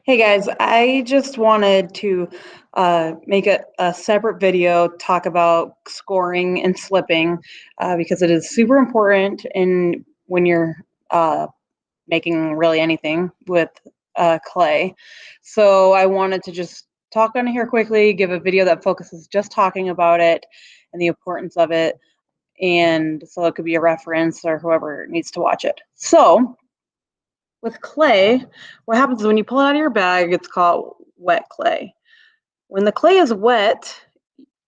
Hey guys, I just wanted to make a separate video talk about scoring and slipping because it is super important in when you're uh, making really anything with clay. So I wanted to just talk on here quickly, give a video that focuses just talking about it and the importance of it, and so it could be a reference or whoever needs to watch it. So with clay, what happens is when you pull it out of your bag, it's called wet clay. When the clay is wet,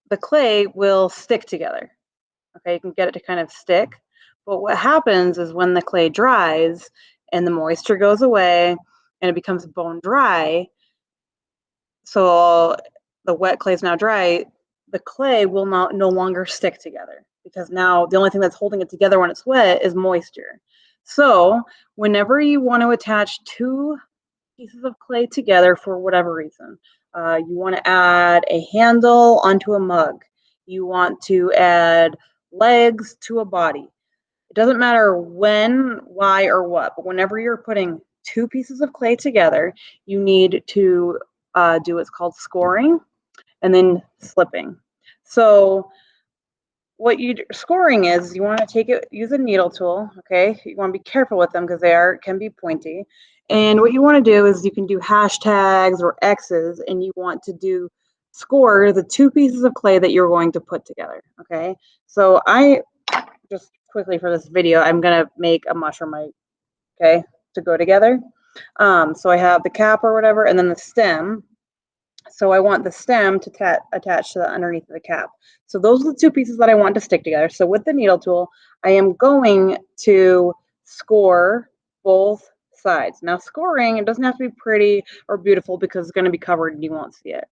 the clay will stick together. Okay, you can get it to kind of stick. But what happens is when the clay dries and the moisture goes away and it becomes bone dry, so the wet clay is now dry, the clay will no longer stick together because now the only thing that's holding it together when it's wet is moisture. So whenever you want to attach two pieces of clay together for whatever reason. You want to add a handle onto a mug. You want to add legs to a body. It doesn't matter when, why, or what, but whenever you're putting two pieces of clay together, you need to do what's called scoring and then slipping. So what you scoring is you want to take it, use a needle tool. Okay, you want to be careful with them because can be pointy. And what you want to do is you can do hashtags or X's, and you want to do score the two pieces of clay that you're going to put together. Okay, so I just quickly for this video, I'm gonna make a mushroom, okay, to go together. So I have the cap or whatever, and then the stem. So I want the stem to attach to the underneath of the cap. So those are the two pieces that I want to stick together. So with the needle tool, I am going to score both sides. Now scoring, it doesn't have to be pretty or beautiful because it's going to be covered and you won't see it.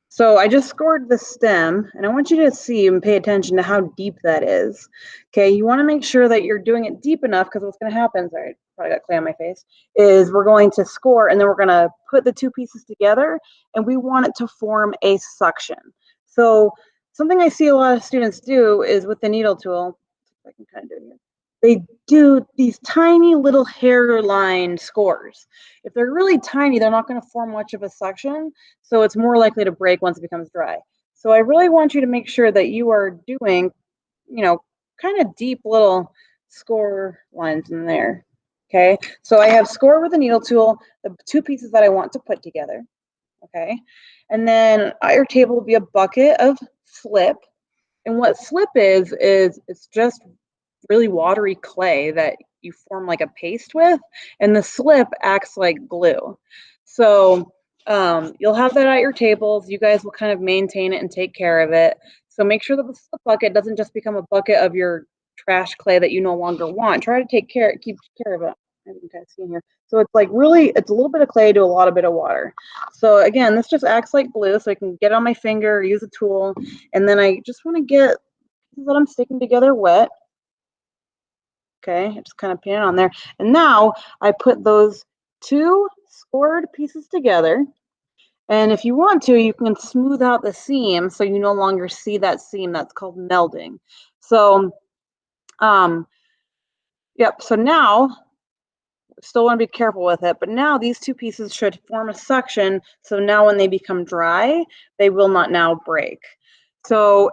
So I just scored the stem, and I want you to see and pay attention to how deep that is. Okay, you want to make sure that you're doing it deep enough because what's going to happen, sorry, probably got clay on my face, is we're going to score and then we're going to put the two pieces together and we want it to form a suction. So something I see a lot of students do is with the needle tool, if I can kind of do it here, they do these tiny little hairline scores. If they're really tiny, they're not going to form much of a suction, so it's more likely to break once it becomes dry. So I really want you to make sure that you are doing, kind of deep little score lines in there. Okay, so I have score with a needle tool, the two pieces that I want to put together. Okay, and then at your table will be a bucket of slip. And what slip is it's just really watery clay that you form like a paste with, and the slip acts like glue. So you'll have that at your tables. You guys will kind of maintain it and take care of it. So make sure that the slip bucket doesn't just become a bucket of your trash clay that you no longer want. Try to keep care of it. I can kind of see in here. So it's like really, it's a little bit of clay to a lot of bit of water. So again, this just acts like glue, so I can get on my finger, use a tool, and then I just want to get what I'm sticking together wet. Okay, I just kind of pin it on there. And now I put those two scored pieces together. And if you want to, you can smooth out the seam so you no longer see that seam. That's called melding. So, yep, so now, still want to be careful with it, but now these two pieces should form a suction. So now when they become dry, they will not now break. So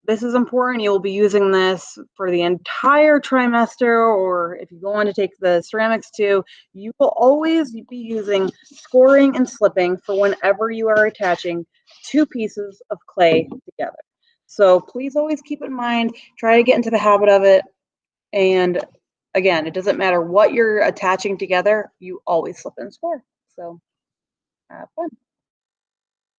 this is important. You'll be using this for the entire trimester, or if you go on to take the ceramics too, you will always be using scoring and slipping for whenever you are attaching two pieces of clay together. So please always keep in mind, try to get into the habit of it. And again, it doesn't matter what you're attaching together, you always slip and score. So have fun.